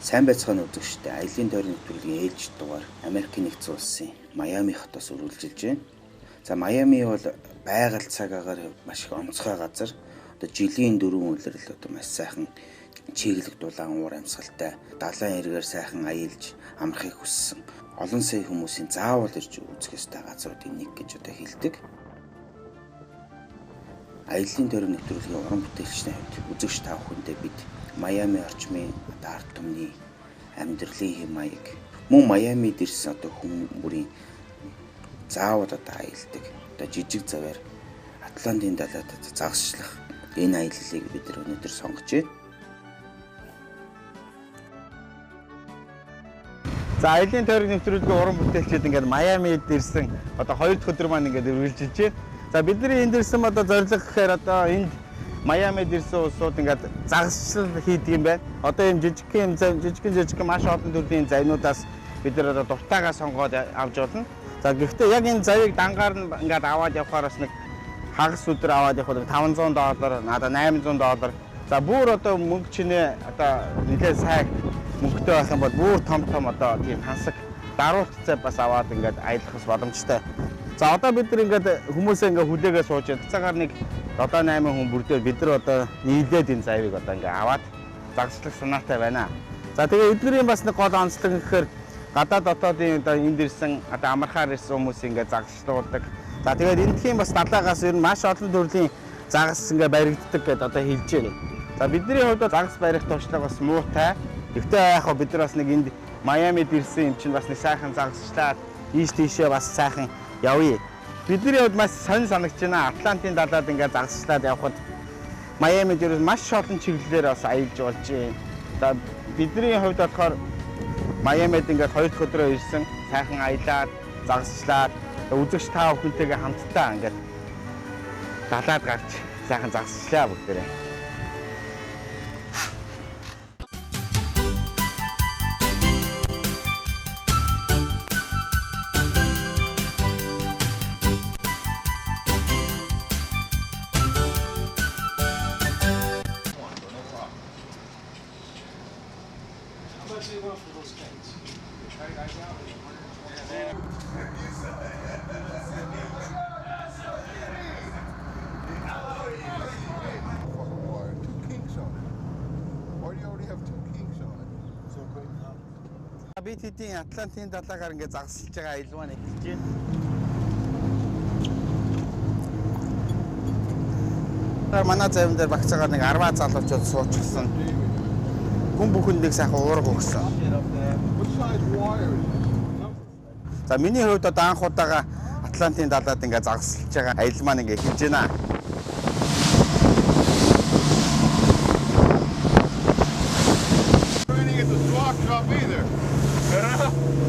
Сайн байцгаана үзэгчдээ. Аялын тойрны нэвтрүүлгийн ээлж дугаар Америкийн нэгдсэн улсын Майами хотоос үргэлжилж байна. За Майами бол байгаль цаг агаар маш их онцгой газар. Одоо жилийн 4 улирал одоо маш сайхан чиглэг дулаан уур амьсгалтай, далайн эргээр сайхан аялж амрахыг хүссэн олон сая хүмүүсийн заавал ирж үзэх ёстой газруудын нэг гэж одоо хэлдэг. Аялын тойрны нэвтрүүлгийн уран бүтээлчний хувьд үзэгч та бүхэндээ бид Майами орчмын ард түмний амьдралын хэм маяг мөн Майамид ирсэн одоо хүмүүрийн заавал одоо аялдаг одоо жижиг заваар Атлантын далайд загасчлах энэ аяллыг бид өнөөдөр сонгож байна. За аялын тойрны нэвтрүүлгийн уран бүтээлчид ингээд Майамид ирсэн одоо 2 дахь өдөр маань ингээд үргэлжилж байна. За бидний энд ирсэн одоо зорилго гэхээр одоо энд Майамид ирсэн улсууд ингээд загасчлал хийдэг юм байна. Одоо ийм жижиг маш олон төрлийн завнуудаас бид нар одоо дуртайгаа сонгоод авч болно. За гэхдээ яг энэ завыг дангаар нь ингээд аваад явахаар бас нэг хагас өдөр аваад явахад $500, надад $800. За бүр одоо мөнгө чинээ одоо нэлээд сайн мөнгөтэй байх юм бол бүр том одоо тийм хансаг даруутцаа бас аваад ингээд аялах бас боломжтой. За одоо бид нар ингээд хүмүүсээ ингээд хүлээгээ сууж байгаа. Цагаар нэг 7-8 хүн бүрдээд бид нар одоо нийлээд энэ завыг одоо ингээд аваад загслах санаатай байна. За тэгээ эдгэрийн бас нэг гол онцлог гэхээр гадаад дотоодын одоо энд ирсэн одоо амархаар ирсэн хүмүүс ингээд загслуулдаг. За тэгээд эндхийн бас далайгаас ер нь маш олон төрлийн загас ингээд баригддаг гэдээ одоо хэлж байна. За бидний хувьд загас барих туршлага бас муутай. Гэхдээ яг хөө бид нар бас нэг энд Майамид ирсэн юм чинь бас нэг сайхан загасчлаад ийш тийшээ бас сайхан явъя. Бидний хувьд маш сонир санагдаж байна. Атлантын далайд ингээд загасчлаад явхад Майамид ер нь маш олон чиглэлээр бас аялж болж байна. За бидний хувьд болохоор Майамид ингээд 2 дахь өдрөө ирсэн сайхан аялаад загасчлаад үзэгч та бүхэнтэйгээ хамтдаа ингээд далайд гарч сайхан загасчлаа бүгдээрээ. Бид хэдийн Атлантын далайгаар ингээд загасалж байгаа аялал маань эхэлж байна. Манай завин дээр багцаагаар нэг 10 залуучууд суучихсан. Хүн бүхэнд нэг сайхан уурга өгсөн. За миний хувьд одоо анх удаага Атлантын далайд ингээд загасалж байгаа аялал маань ингээд эхэлж байна.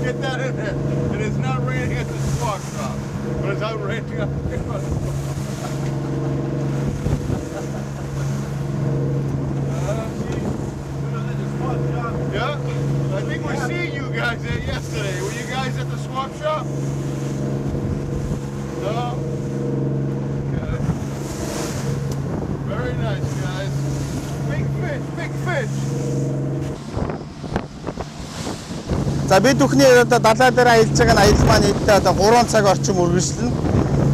Get that in there. It is not raining at the squawk shop, but it's out raining up here. Yeah, I think we seen you guys there yesterday. Were you guys at the swap shop? No? Okay. Very nice, guys. Big fish, big fish. За бид бүхний одоо далай дээр аялж байгаа аялал маань нийтдээ одоо 3 цаг орчим үргэлжлэнэ.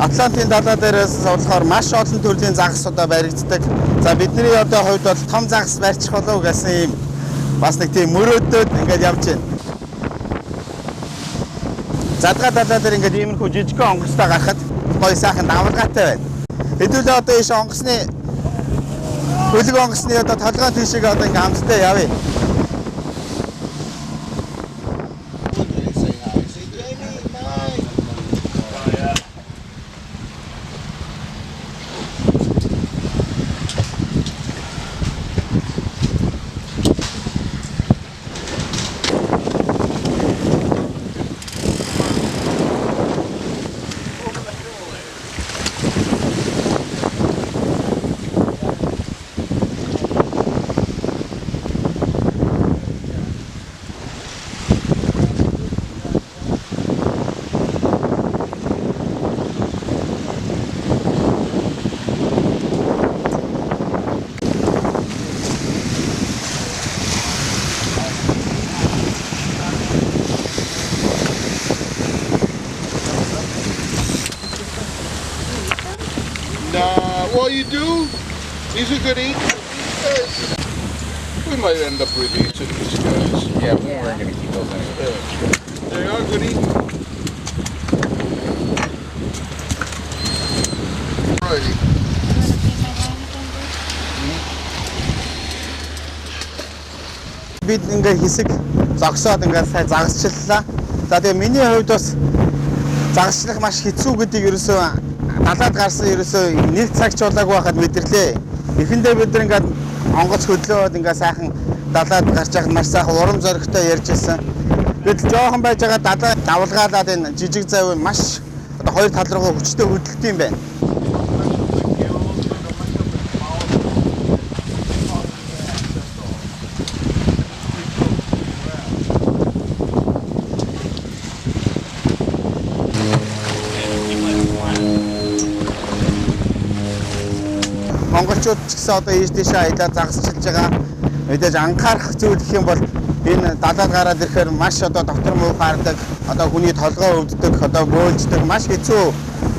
Атлантын далай дээрээс болохоор маш олон төрлийн загас одоо баригддаг. За бидний одоо хувьд бол том загас барьчих болов гэсэн ийм бас нэг тийм мөрөөдөд ингээд явж байна. Задгаа далай дээр ингээд иймэрхүү жижигхэн онгоцтой гарахад гоё сайхан давалгаатай байна. Хэдүүлээ одоо ийш онгоцны хөлөг онгоцны одоо толгойн тийшээ одоо ингээд амттай явъя. Well, you do. These are good eats. These guys, we might end up releasing these guys. Yeah, we're going to keep those anyway. They are good eating. Alrighty. Бид ингээ хэсэг зогсоод ингээ сайн загасчлаа. За тэгээ миний хувьд бас загасчлах маш хэцүү гэдгийг ерөөсөө далаад гарсан ерөөсөө нэг цаг ч болоогүй байхад мэдэрлээ. Эхэндээ бид нар ингээд онгоц хөдлөөд ингээ сайхан далаад гарч байхад маш сайхан урам зоригтой ярьж ирсэн. Гэтэл жоохон байж байгаа далаа давлгаалаад энэ жижиг завь маш одоо хоёр тал руугаа хүчтэй хөдөлт юм байна. Монголчууд ч гэсэн одоо ийш тийшээ аялаад загасчилж байгаа. Мэдээж анхаарах зүйл гэх юм бол энэ далаад гараад ирэхээр маш одоо доктор муу хаардаг, одоо хүний толгой өвддөг, одоо бөөлждөг, маш хэцүү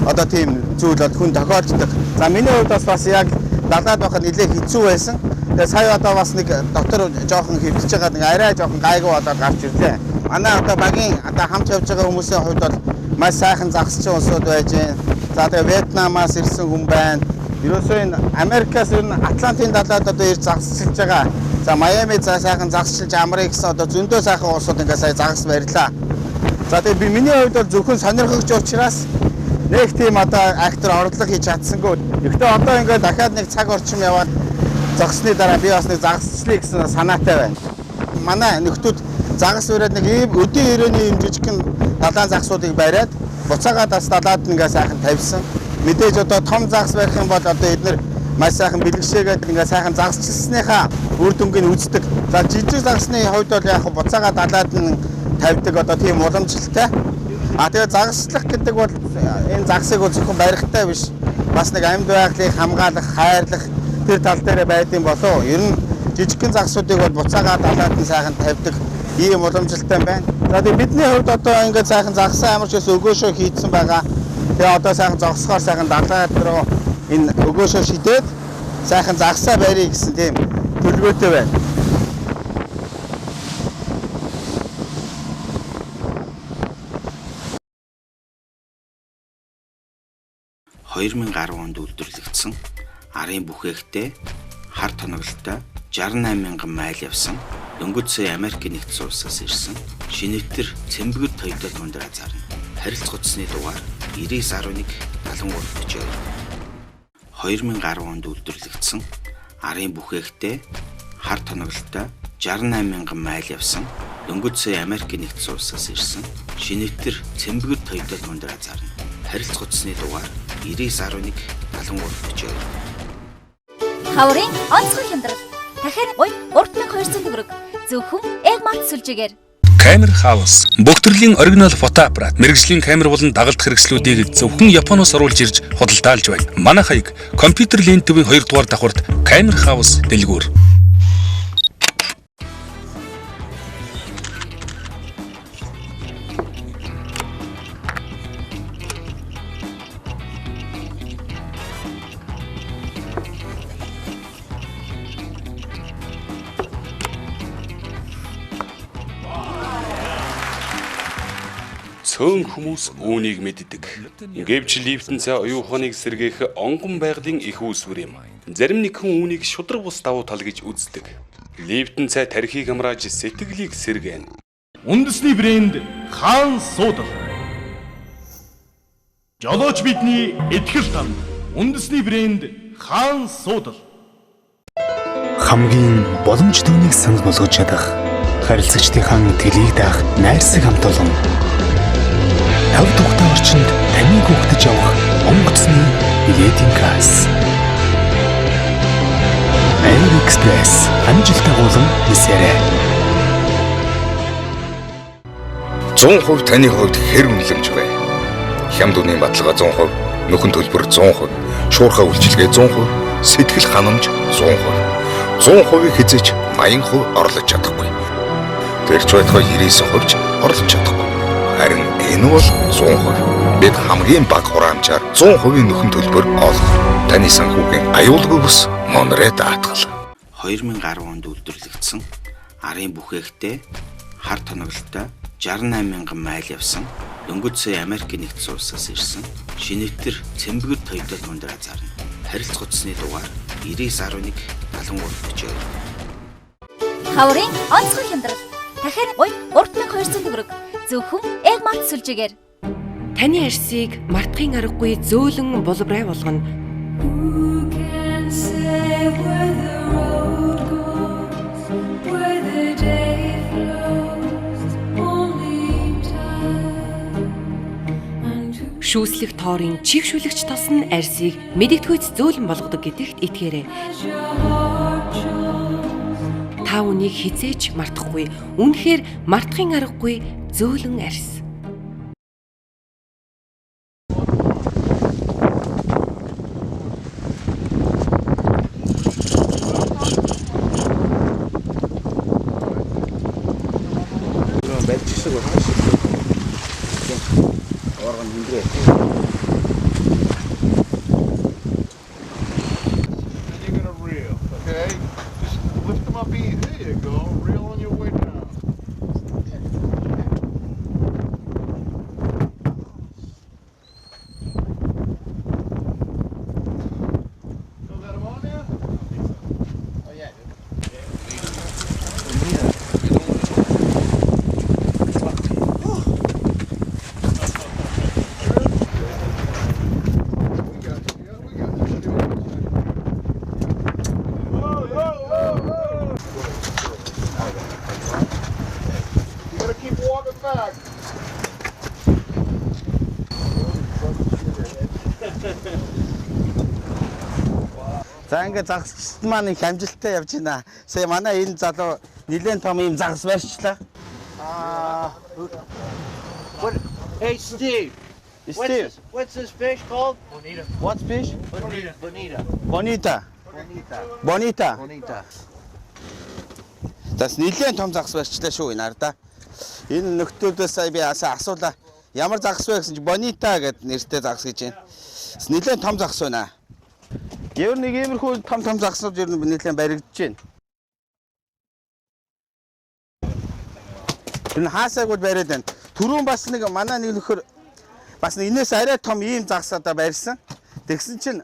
одоо тийм зүйл бол хүн тохиолддог. За миний хувьд бас яг далаад байхад нэлээд хэцүү байсан. Тэгээ сая одоо бас нэг доктор жоохон хэвдэж байгаа нэг арай жоохон гайгүй болоод гарч ирлээ. Манай одоо багийн одоо хамт явж байгаа хүмүүсийн хувьд бол маш сайхан загасчин улсууд байж байна. За тэгээ Вьетнамаас ирсэн хүн байна. Ерөөсөө энэ Америкаас энэ Атлантын далаад одоо ирж загасчилж байгаа. За Майами сайхан загасчилж амрыг гэсэн одоо зөндөө сайхан улсууд ингээ сая загас барьлаа. За тэгээ би миний хувьд бол зөвхөн сонирхогч учраас нэг тийм одоо актер орлого хийж чадсангүй. Гэхдээ одоо ингээ дахиад нэг цаг орчим яваад зогсны дараа би бас нэг загасчлаа гэсэн санаатай байна. Манай нөхдүүд загас бариад нэг өдөө өрөөний юм жижигхэн далайн загсуудыг бариад буцаагаад бас далаад ингээ сайхан тавьсан. Мэдээж одоо том загас барих юм бол одоо эдгээр маш сайхан бэлгэшээгээд ингээ сайхан загасчилсныхаа үр дүнгийг үздэг. За жижиг загасны хувьд бол яг буцаага далаад нь тавьдаг одоо тийм уламжлалтай. Тэгээ загасчлах гэдэг бол энэ загсыг зөвхөн барихтай биш. Бас нэг амьд байгалыг хамгаалах, хайрлах тэр тал дээр байдсан болов. Ер нь жижигхэн загсуудыг бол буцаага далаад нь сайхан тавьдаг ийм уламжлалтай байна. За тэгээ бидний хувьд одоо ингээ сайхан загсан амарч ус өгөөшөө хийдсэн байгаа. Тэгээ одоо сайхан зогсохоор сайхан далаад руу энэ өгөөшөө шидээд сайхан загсаа барья гэсэн тийм төлөвлөгөөтэй байна. ...2010 онд үйлдвэрлэгдсэн арын бүхээгтэй хар тоноглолтой 68 мянган майл явсан дөнгөж сая Америкийн нэгдсэн улсаас ирсэн шинэтэр цэмбэгт Toyota Tundra зарна. Харилцагчны дугаар 9911 7342. 2010 онд үйлдвэрлэгдсэн арын бүхээгтэй хар тоноглолтой 68 мянган майл явсан дөнгөж сая Америкийн нэгдсэн улсаас ирсэн шинэтэр цэмбэгт Toyota Tundra зарна. Харилцагчны дугаар 9911 7342. Хаврын онцгой хямдрал. Дахиад 3200 төгрөг. Зөвхөн Egmont сүлжээгээр. Camera House. Бүх төрлийн оригинал фотоаппарат, мэргэжлийн камер болон дагалдах хэрэгслүүдийг зөвхөн Японоос оруулж ирж худалдаалж байна. Манай хаяг компьютер лентовийн 2 дугаар давхарт Camera House дэлгүүр. Цөөн хүмүүс үүнийг мэддэг. Гэвч лифтэн цай оюуханыг сэргээх онгон байгалийн их үүсвэр юм. Зарим нэг хүн үүнийг шудраг бус давуу тал гэж үздэг. Лифтэн цай тархийг амрааж сэтгэлийг сэргээн. Үндэсний брэнд Хаан Суудал. Жолооч бидний итгэл тань. Үндэсний брэнд Хаан Суудал. Хамгийн боломж төвнийг санал болгож чадах, харилцагчдынхаа итгэлийг даах найрсаг хамт олон. Тав тухтай орчинд таныг угтаж явах онгоцны Yeti Gas. Air Express амжилт агуулan нисээрэй. 100% таны хувьд хэр үнэлэмж вэ? Хямд үнийн баталгаа 100%, нөхөн төлбөр 100%, шуурхай үйлчилгээ 100%, сэтгэл ханамж 100%. 100% хязгаарч 80% орлож чадахгүй. Тэрч байтугай 99% ч орлож чадахгүй. Харин Энэ бол 100%. Бид хамгийн бага хураамжаар 100% нөхөн төлбөр олох. Таны санхүүгийн аюулгүй бүс Монрэ даатгал. 2010 онд үйлдвэрлэгдсэн арын бүхээгтэй хар тоноглолтой 68,000 майл явсан дөнгөж сая Америкийн нэгдсэн улсаас ирсэн шинэтэр цэмбэгэр Toyota Tundra зарна. Харилцах утасны дугаар 9911 7342. Хаврын онцгой хямдрал. Дахиад $3200 төгрөг. Зөвхөн Egmont сүлжээгээр. Таны арьсыг мартахын аргагүй зөөлөн булбарай болгоно. Шүүслэх тоорын чигшүүлэгч тос нь арьсыг мэдэгдэхүйц зөөлөн болгодог гэдэгт итгээрэй. Та үнийг хизээч мартахгүй. Үнэхээр мартахын аргагүй зөөлөн арьс. За ингээд загасчд маань их амжилттай явж байна. Сая манай энэ залуу нэлээд том юм загас барьчлаа. Hey Steve. Steve. What's this fish called? Bonita. What fish? Bonita. Bonita. Bonita. Bonita. Bonita. Bonita. Тас нэлээд том загас барьчлаа шүү энэ арда. Энэ нөхдөөдөөс сая би асуулаа. Ямар загас вэ гэсэн чи Bonita гэдэг нэртэй загас гэж байна. Нэлээд том загас байна. Ер нь нэг иймэрхүү том загсууд ер нь нэлээд баригдаж байна. Энэ хаасайг бариад байна. Түрүүн бас нэг манай нэг нөхөр бас энэс арай том ийм загс одоо барьсан. Тэгсэн чинь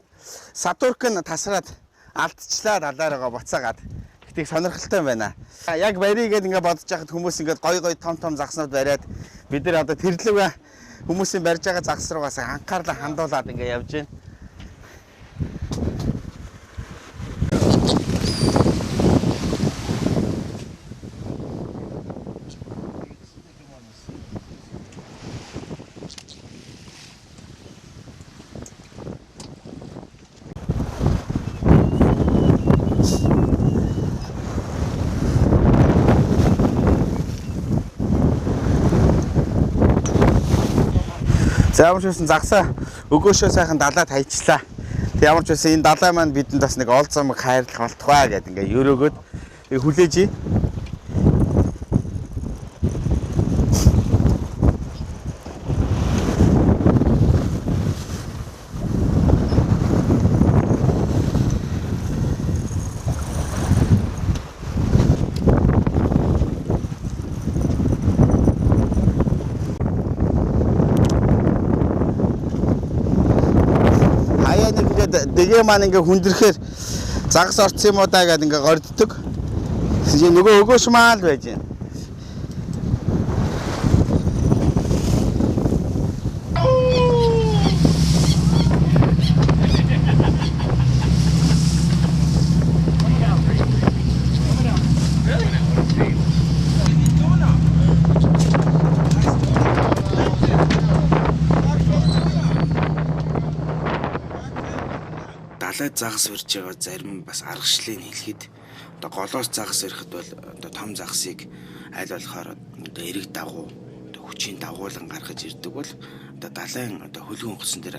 садурк нь тасраад алдчихлаа далаараа буцаагаад. Гэтийг сонирхолтой байна. Яг баригээд ингээ бодож байхад хүмүүс ингээ гой том загснууд бариад бид нар одоо тэрлэг хүмүүсийн барьж байгаа загс руугаас анхаарлаа хандуулад ингээ явж байна. За ямар ч байсан загсаа өгөөшөө сайхан далаад хайчлаа. Тэг ямар ч байсан энэ далай маань бидэнд бас нэг ол замыг хайрлах болтугай гэдэг ингээ өрөөгөөд хүлээж. Дэгээ маань ингээ хүндрэхээр загас орцсон юм уу даа гэдэг ингээ горддог. Нөгөө өгөөш маа л байж байна. Далайд загас барьж байгаа зарим бас аргачлалыг хэлэхэд одоо голоос загас ирэхэд бол одоо том загасыг аль болохоор одоо эрэг дагуу одоо хүчийн дагуулan гаргаж ирдэг бол одоо далайн одоо хөлгөн хөсөн дээр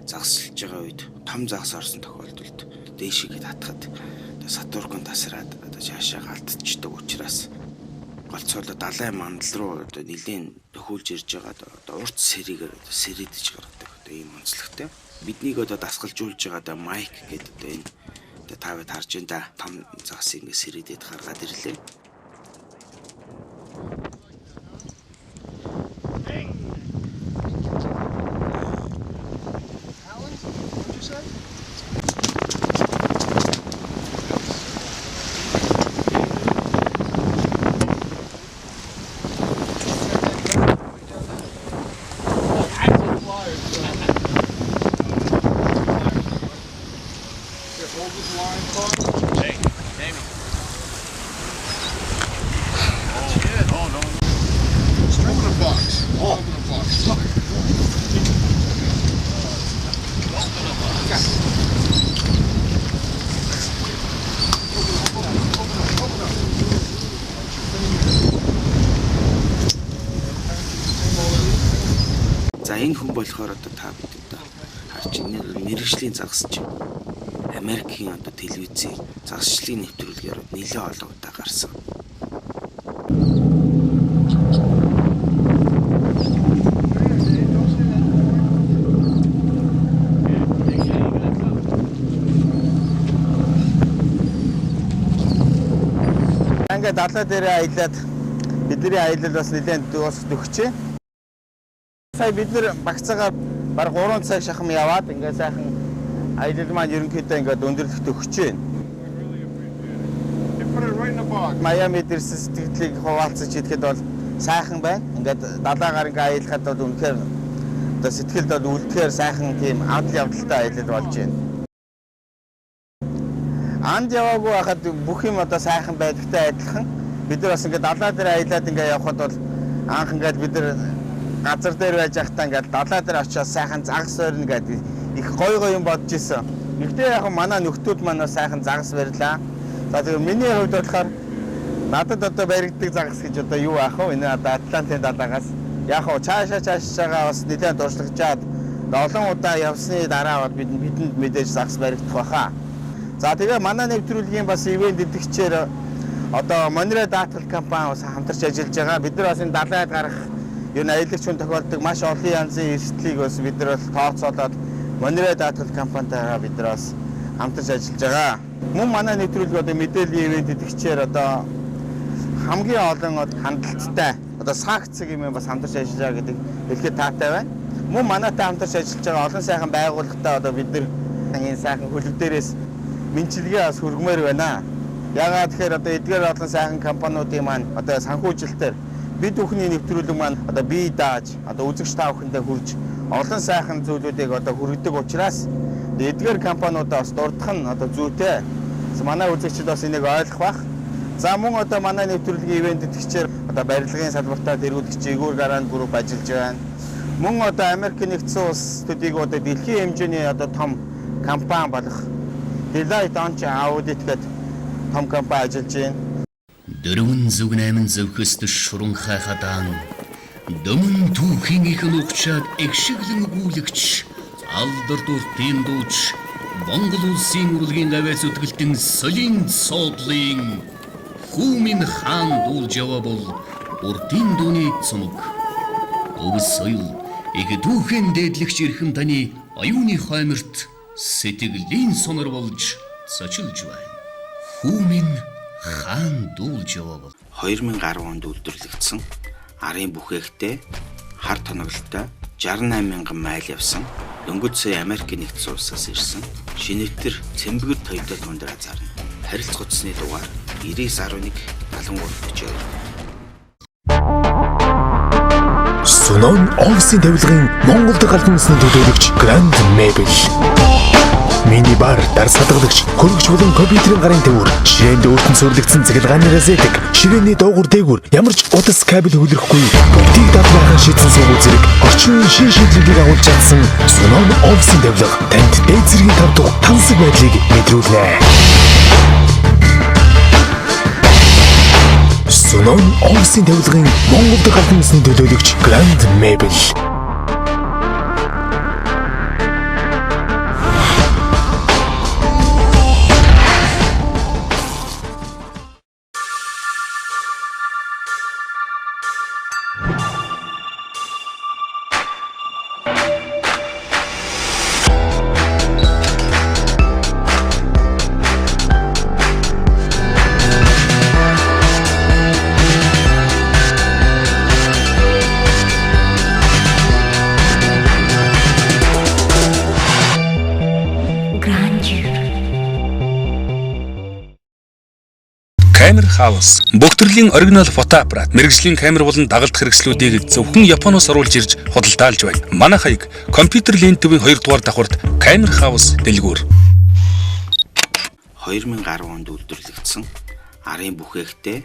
загаслж байгаа үед том загас орсон тохиолдолд дээшигээ татхад одоо сатуркон тасраад одоо цаашаа галтчихдаг учраас голцоолоо далайн мандал руу одоо нэлийн төхүүлж ирж байгаа одоо урт сэрийгээр одоо сэрийдэж гаргадаг одоо ийм онцлогтой. Биднийг одоо дасгалжуулж байгаа одоо майк гэдэг одоо энэ одоо тавд харж энэ том загас ингэ сэрийдэд гаргаад ирлээ. За энэ хүн болохоор одоо та бид одоо харж мэрэгжлийн загас чинь Америкийн одоо телевизийн загасчлалын нэвтрүүлгээр нэлээд олон удаа гарсан. Ингээд далай дээр аялаад бидний аялал бас нэлээд дуусах төгчээ. Сая бид нэр багцаагаар бараг 3 цаг шахам яваад ингээд сайхан аялал маань ерөнхийдөө ингээд өндөрлөх төгчээ. Майами дээр сэтгэлийг хуваалцаж идэхэд бол сайхан байна. Ингээд далайгаар ингээд аялахад бол үнэхээр одоо сэтгэлд бол үлдэхээр сайхан тийм адал явдалтай аялал болж байна. Анд яваагүй хахад бүх юм одоо сайхан байдагтай адилхан. Бид нар бас ингээд далай дээр аялаад ингээд явхад бол анх ингээд бид нар газар дээр байж байхдаа ингээд далай дээр очиж сайхан загас барьна гэдэг их гоё юм бодож исэн. Нэгдээ яг манай нөхдүүд манай сайхан загас барьлаа. За тэгэхээр миний хувьд болохоор надад одоо баригддаг загас гэж одоо юу аах вэ? Энэ одоо Атлантын далаагаас яг хоо цаашаа бас нэлээд дуршлагчаад олон удаа явсны дараа бол бидэнд мэдээж загас баригдах баха. За тэгээ манай нэвтрүүлгийн бас ивент идэвчээр одоо Monterey даатгал компани бас хамтарч ажиллаж байгаа. Бид нар бас энэ далайд гарах ер нь аялагч хүн тохиолдог маш олон янзын эрсдлийг бас бид нар бол тооцоолоод Monterey даатгал компанитайгаа бид нар бас хамтарч ажиллаж байгаа. Мөн манай нэвтрүүлэг одоо мэдээллийн ивент идэвчээр одоо хамгийн олон хандлттай одоо санкц юм бас хамтарч ажиллаж байгаа гэдэг хэлэхэд таатай байна. Мөн манайтай хамтарч ажиллаж байгаа олон сайхан байгууллагатай одоо бид нар энэ сайхан хөлөг дээрээс мэнчилгээ бас хүргмээр байна. Ягаад тэгэхээр одоо эдгээр олон сайхан компаниудын маань одоо санхүүжилтээр бид бүхний нэвтрүүлэг маань одоо бие дааж одоо үзэгч та бүхэндээ хүрж олон сайхан зүйлүүдийг одоо хүргэдэг учраас эдгээр компаниудаас дурдах нь одоо зүйтэй. Манай үзэгчид бас энийг ойлгох бах. За мөн одоо манай нэвтрүүлгийн ивент идэвчээр одоо барилгын салбартаа тэргүүлэгч Игор Гаранд групп ажиллаж байна. Мөн одоо Америк нэгдсэн улс төдийг одоо дэлхийн хэмжээний одоо том компани болох Deloitte Audit гэдэг том компани ажиллаж байна. 408 зөвхөст шурун хайхадаан дөмөн түүхийн их нухчаад эгшиглэн өгүүлэгч алдар дуртын дууч Монгол улсын урлагийн авиац үтгэлтэн Солин Соодлын Хүмин хаан дуулж яваа бол урдын дууны цомог. Өвс соёл их түүхэн дээдлэгч эрхэм таны аюуны хойморт сэтгэлийн сонор болж цочилж байна. Хүмин хаан дуулж яваа бол 2010 онд үйлдвэрлэгдсэн арын бүхээгтэй хар тоноглолтой 68,000 майл явсан дөнгөж сая Америк нэгдсэн улсаас ирсэн шинэтэр цэмбэгэр Toyota Tundra зарна. Харилцагчны дугаар 9911 7342. Сүнон офисын тавилгын Монгол дахь албан ёсны төлөөлөгч Grand Mebel. Мини бар, дар садгалагч, хөргөч болон компьютерийн гарын төвөр, ширээнд өөртөн сурлагдсан цэглэгааны розетик, ширээний доогуур дээгүүр ямар ч утас кабель хөлрөхгүй, бүгдийг дадлахаар шийдсэн сургууль зэрэг орчин шин шийдлүүдийг агуулж чадсан Сүнон офисын тавилга танд дээд зэргийн тав дахь тансаг байдлыг мэдрүүлнэ. Сүнон офисын тавилгын Монгол дахь албан ёсны төлөөлөгч Grand Mebel. House. Бүх төрлийн оригинал фотоаппарат, мэргэжлийн камер болон дагалдах хэрэгслүүдийг зөвхөн Японоос оруулж ирж худалдаалж байна. Манай хаяг компьютер лентийн 2 дугаар давхарт Camera House дэлгүүр. 2010 онд үйлдвэрлэгдсэн арын бүхээгтэй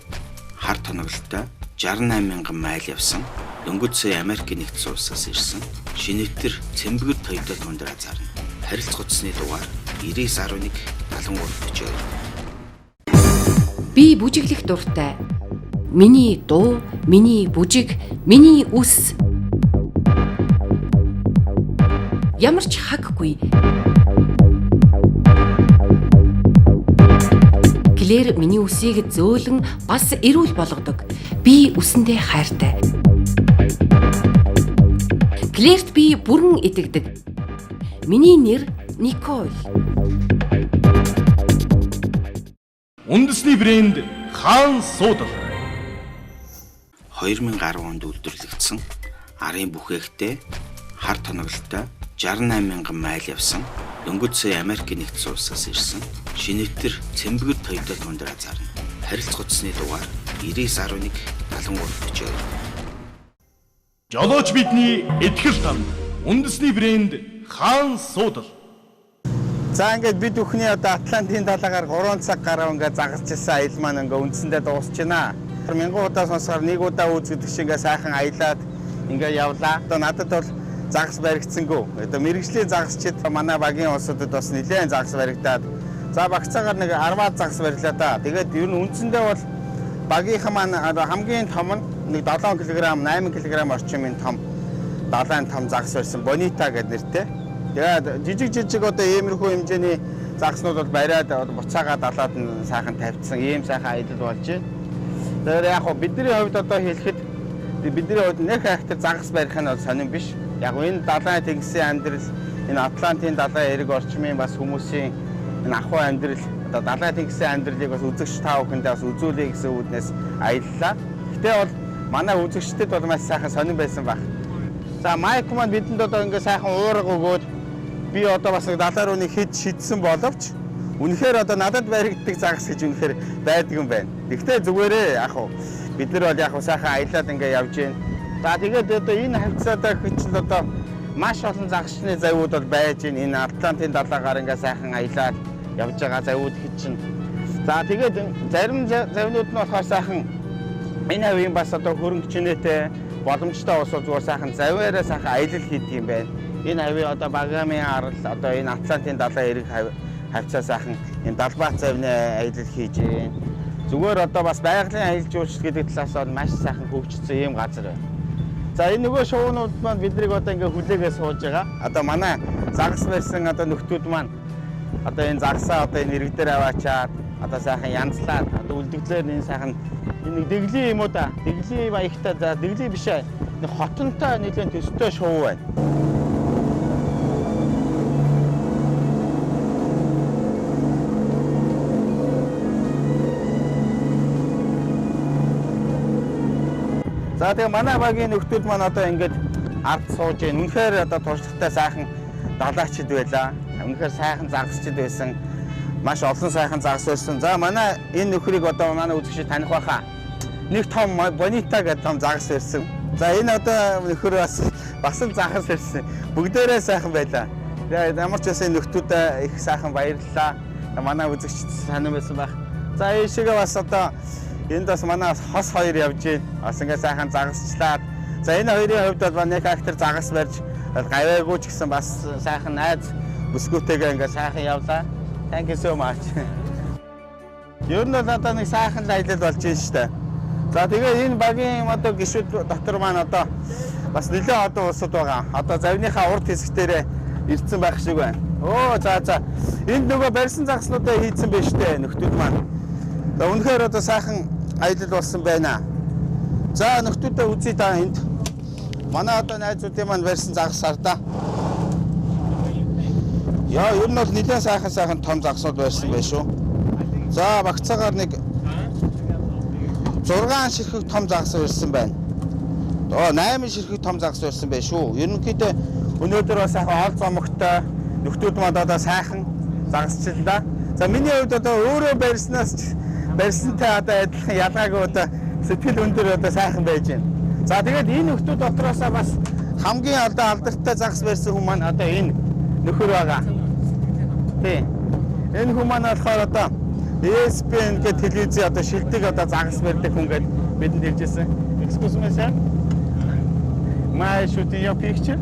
хар тоноглолтой 68,000 майл явсан дөнгөж сая Америкийн нэгдсэн улсаас ирсэн шинэтэр цэмбэгэр Toyota Tundra зарна. Харилцагчны дугаар 99.11 Би бүжиглэх дуртай. Миний дуу, миний бүжиг, миний үс ямар ч хаггүй. Клэр миний үсийг зөөлөн бас эрүүл болгодог. Би үсэндээ хайртай. Клэрт би бүрэн идэгдэг. Миний нэр Николь. Үндэсний брэнд Хаан суудал. 2010 онд үйлдвэрлэгдсэн арын бүхээгтэй хар тоноглолтой 68,000 майл явсан дөнгөж сая Америкийн нэгдсэн улсаас ирсэн шинэтэр цэмбэгэр Toyota Tundra зарна. Харилцагчны дугаар 99.73 Жолооч бидний итгэл тань. Үндэсний брэнд Хаан суудал. За ингээд бид бүхний одоо Атлантын талаагаар 3 цаг гарав ингээд загасчихсан аялал маань ингээд үндсэндээ дуусч байна. Мянган удаа сонсохоор нэг удаа үзэгдэх шиг ингээд сайхан аялаад ингээд явлаа. Одоо надад бол загас баригдсангүй. Одоо мэрэгжлийн загасчид манай багийн улсуудад бас нэлээд загас баригдаад за багцаагаар нэг 10-аад загас барилаа да. Тэгээд ер нь үндсэндээ бол багийнхан маань хамгийн том нь нэг 7 кг, 8 кг орчмын том далайн том загас барьсан Bonita гэдэг нэртэй. Тэгээд жижиг одоо иймэрхүү хэмжээний загаснууд бол бариад буцаагаа далаад нь сайхан тавьчихсан ийм сайхан аялал болж байна. Тэгэхээр яг хөө бидний хувьд одоо хэлэхэд бидний хувьд нэг хайхтар загас барих нь бол сонирн биш. Яг энэ далайн тэнгисийн амьдрал, энэ Атлантын далайн эрэг орчмын бас хүмүүсийн энэ ахуй амьдрал, одоо далайн тэнгисийн амьдралыг бас үзэгч та бүхэндээ бас үзүүлэе гэсэн үүднээс аяллаа. Гэтэ бол манай үзэгчдэд бол маш сайхан сонирн байсан баг. За майк маань бидэнд одоо ингээ сайхан уурга өгөөд би одоо бас нэг далайн руу нэг хэд шидсэн боловч үнэхээр одоо надад баригддаг загас гэж үнэхээр байдаг юм байна. Гэхдээ зүгээрээ яг хуу бид нар бол яг хуу сайхан аялаад ингээ явж байна. За тэгээд одоо энэ хавцаатай хүчил одоо маш олон загасчны завьуд бол байж байна. Энэ Атлантын далайгаар ингээ сайхан аялаад явж байгаа завьуд хэд чинь. За тэгээд зарим завьнууд нь болохоор сайхан энэ хавийн бас одоо хөрөнгө чинээтэй боломжтой улсууд зүгээр сайхан завьаараа сайхан аялал хийдэг юм байна. Энэ хавийн одоо Багамын арал одоо энэ Атлантын далайн эрэг хавцаа сайхан энэ Далбаат завны аялал хийж байна. Зүгээр одоо бас байгалийн аялал жуулчлал гэдэг талаас бол маш сайхан хөгжсөн ийм газар байна. За энэ нөгөө шоунууд маань биднийг одоо ингээ хүлээгээ сууж байгаа. Одоо манай загас барьсан одоо нөхдүүд маань одоо энэ загсаа одоо энэ ирэг дээр аваачаад одоо сайхан янзлаад одоо үлдэгдлээр энэ сайхан энэ дэглийн юм уу да. Дэглийн маягтай за дэглийн биш ээ. Нэг хотонтой нэлээд төстэй шоу байна. За тэгээ манай багийн нөхдүүд маань одоо ингээд ард сууж байна. Үнэхээр одоо туршлагатай сайхан далайчид байлаа. Үнэхээр сайхан загасчид байсан. Маш олон сайхан загас байсан. За манай энэ нөхрийг одоо манай үзэгчид таних байхаа. Нэг том Bonita гэдэг том загас байсан. За энэ одоо нөхөр бас л загас байсан. Бүгдээрээ сайхан байлаа. Тэгээ ямар ч байсан нөхдүүдээ их сайхан баярлалаа. Манай үзэгчид санаа байсан байх. За ийшээгээ бас одоо энд бас манай хос хоёр явж байна. Бас ингээ сайхан загасчлаад. За энэ хоёрын хувьд бол нэг актер загас барьж гавьяагүй ч гэсэн бас сайхан найз бүсгүүтэйгээ ингээ сайхан явлаа. Thank you so much. Ер нь одоо нэг сайхан аялал болж байна шүү дээ. За тэгээ энэ багийн одоо гишүүд дотор маань одоо бас нэлээд одоо улсууд байгаа. Одоо завныхаа урд хэсгтэрээ ирсэн байх шиг байна. Оо за. Энд нөгөө барьсан загаснуудаа хийцэн байна шүү дээ нөхдүүд маань. За үнэхээр одоо сайхан аялал болсон байна. За нөхдүүдээ үзье та энд. Манай одоо найзуудын маань барьсан загасаар да. Яа, ер нь бол нэлээд сайхан том загасууд барьсан байх шүү. За багцаагаар нэг 6 ширхэг том загас барьсан байна. 8 ширхэг том загас барьсан байх шүү. Ерөнхийдөө өнөөдөр бас сайхан ол зомогтой нөхдүүд маань одоо сайхан загасчлаа. За миний хувьд одоо өөрөө барьснаас барьсантай одоо адилхан ялгаагүй одоо сэтгэл өндөр одоо сайхан байж байна. За тэгээд энэ нөхдүүд дотроосоо бас хамгийн одоо алдартай загас барьсан хүн маань одоо энэ нөхөр байгаа. Тий. Энэ хүн маань болохоор одоо ESPN гэх телевиз одоо шилдэг одоо загас барьдаг хүн гэдээ бидэнд хэлжсэн. Excuse me sir. May I shoot your picture?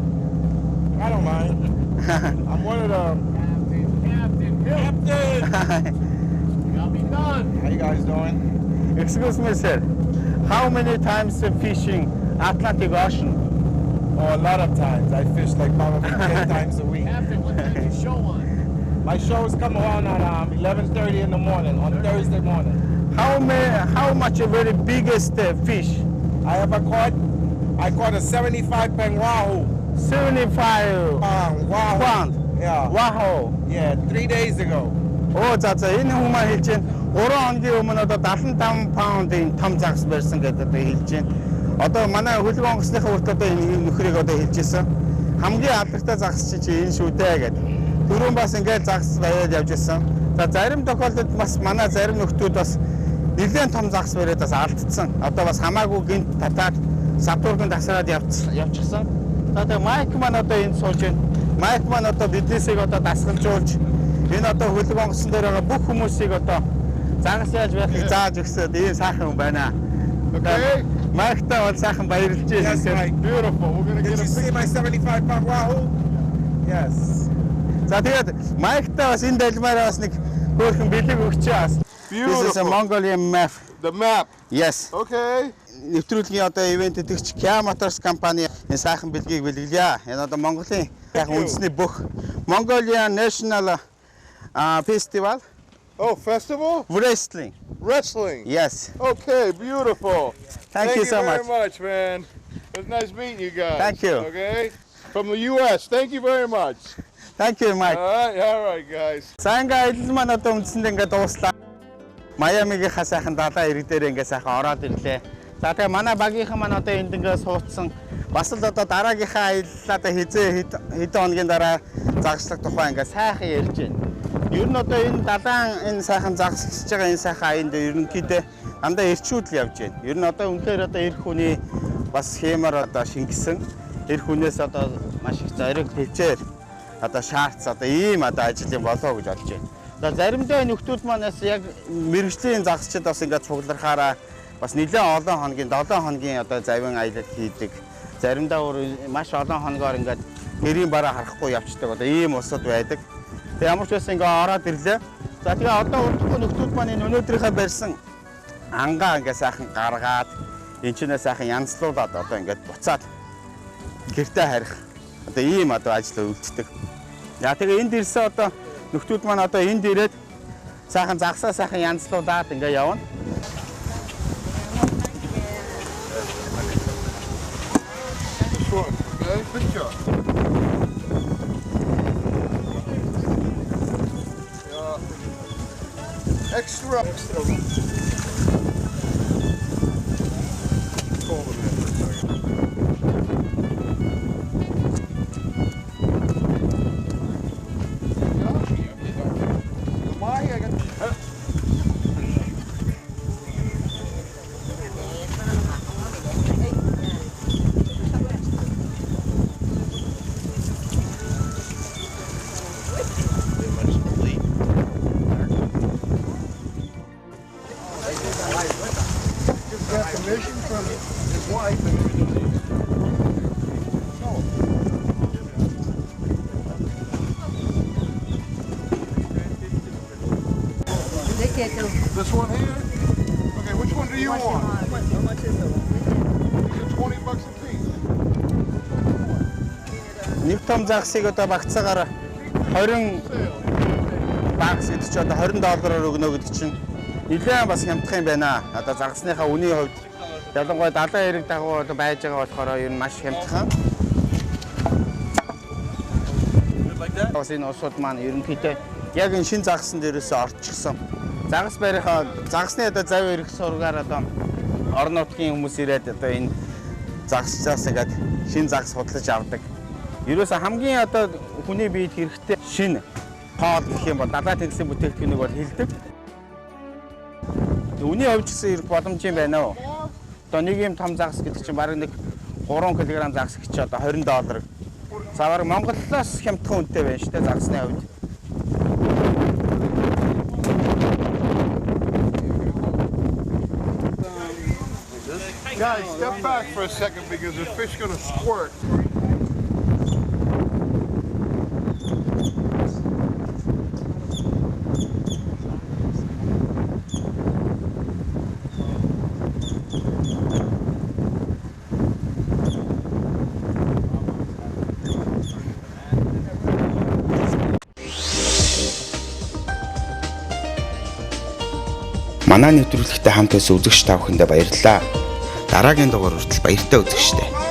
I don't mind. I'm one of the Captain! Got me done. How you guys doing? Excuse me, sir. How many times fishing Atlantic Ocean? Oh, a lot of times. I fish like probably 10 times a week. Captain, what time is your show on? My shows come on at 11:30 in the morning on Thursday morning. How much a very biggest fish? I caught a 75 pound wahoo. 75 pound wahoo. Pound. Yeah. Wahoo. Yeah, 3 days ago. Оо за энэ хүмүүс хэлж байна. 3 хоногийн өмнө одоо 75 паундын том загас барьсан гэдэг одоо хэлж байна. Одоо манай хөлөг онгоцныхаа хүрт одоо энэ нөхрийг одоо хэлжсэн. Хамгийн алдартай загас чи энэ шүү дээ гэдэг. Түрүүн бас ингээд загас баяад явж ирсэн. За зарим тохиолдолд бас манай зарим нөхдүүд бас нэлээд том загас бариад бас алдсан. Одоо бас хамаагүй гинт татаад савтурганд тасраад явчихсан. За тэгээ майк маань одоо энд сууж байна. Майк маань одоо биднээсийг одоо дасгалжуулж энэ одоо хөлөг онгоцсон дээр байгаа бүх хүмүүсийг одоо загас яаж байхыг зааж өгсөд ийм сайхан хүн байна. Okay. Майктай бол сайхан баярлж байна. Yes, Mike. Beautiful. We're going to get a see my 75 pound wahoo. Yes. За тэгээд майктай бас энэ далмаараа бас нэг хөөрхөн бэлэг өгч бас. This is a Mongolian map. The map. Yes. Okay. Нэвтрүүлгийн одоо ивент идэвхч Kia Motors компани энэ сайхан бэлгийг бэлгэлье. Энэ одоо Монголын сайхан үндэсний бүх Mongolian National Festival. Oh, festival? Wrestling. Wrestling? Yes. Okay, beautiful. Thank you so very much, man. It was nice meeting you guys. Thank you. Okay? From the US. Thank you very much. Thank you, Mike. All right, guys. Санга аялал маань одоо үндсэндээ ингээд дууслаа. Майамигийн сайхан далайн ирэг дээр ингээд сайхан ороод ирлээ. За тэгээ манай багийнхан маань одоо энд ингээд суудсан. Бас л одоо дараагийнхаа аяллаа одоо хэдэн хоногийн дараа загслах тухай ингээд сайхан ярьж байна. Ер нь одоо энэ далайн энэ сайхан загсалж байгаа энэ сайхан аянд ерөнхийдөө дандаа эрчүүд л явж байна. Ер нь одоо үнээр одоо эх хүний бас схемаар одоо шингэсэн. Эх хүнээс одоо маш их зориг төвчээр одоо шаарц одоо ийм одоо ажил юм болоо гэж бодож байна. За заримдаа нөхдүүд манаас яг мэрэгжлийн загсчид бас ингээд цуглархаараа бас нэлээд олон хоногийн 7 хоногийн одоо завин аялал хийдэг. Заримдаа маш олон хоногоор ингээд гэрийн бараа харахгүй явцдаг одоо ийм улсууд байдаг. Тэг ямар ч байсан ингээд ороод ирлээ. За тэгээ одоо урдгүй нөхдүүд маань энэ өнөөдрийнхээ барьсан ангаа ингээд сайхан гаргаад энэ ч нэ сайхан янзлуулаад одоо ингээд буцаад гэртээ харих одоо ийм одоо ажил үйлддэг. За тэгээ энд ирсэн одоо нөхдүүд маань одоо энд ирээд сайхан загсаа сайхан янзлуулаад ингээ явна. Okay, good job. Extra. This one here? Okay, which one do you want? How much is it? $20 a piece. Нэг том загсыг одоо багцаагаар 20 багс гэдэг чинь одоо $20 өгнө гэдэг чинь нэлээд бас хямдхан юм байна. Одоо загсныхаа үнийн хувьд ялангуяа далайн эрэг дагуу одоо байж байгаа болохоор ер нь маш хямдхан. Бас энэ усууд маань ерөнхийдөө яг энэ шин загсан дээрээс орчихсон. Загас барихаа загасны одоо зав эрх сургаар одоо орон нутгийн хүмүүс ирээд одоо энэ загсчаас ингээд шин загас худалдаж авдаг. Ерөөсө хамгийн одоо хүний биед хэрэгтэй шин хоол гэх юм бол далай тэнгисийн бүтээгдэхүүнийг бол хилдэг. Үний хувьд гэсэн ирэх боломж юм байна уу? Одоо нэг юм том загас гэдэг чинь бараг нэг 3 кг загас гэж одоо $20. За бараг Монголоос хямдхан үнэтэй байна шүү дээ загасны хувьд. Guys, step back for a second because the fish gonna squirt. Манай нэвтрүүлэгтээ хамт байсан үзэгч та бүхэндээ баярлалаа. Дараагийн дугаар хүртэл баяртай үзэгчтэй.